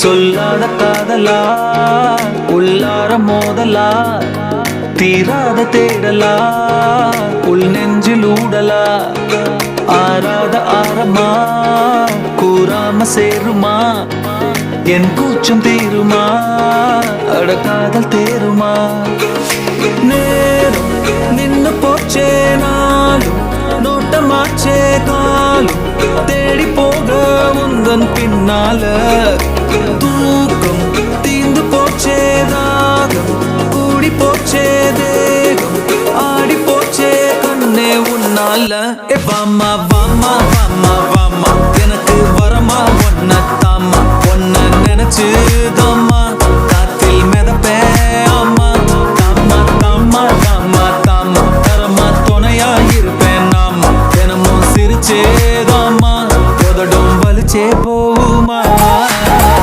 சொல்லாத காதலா உள்ளார மோதலா தீராத தேடலா உள் நெஞ்சில் ஊடலா ஆராத ஆரமா கூறாம சேருமா என் கூச்சம் தீருமா அட காதல் தேருமா நேரம் நின்னு போச்சே நாளும் நோட்டமாச்சே காலும் தேடி போக உந்தன் பின்னால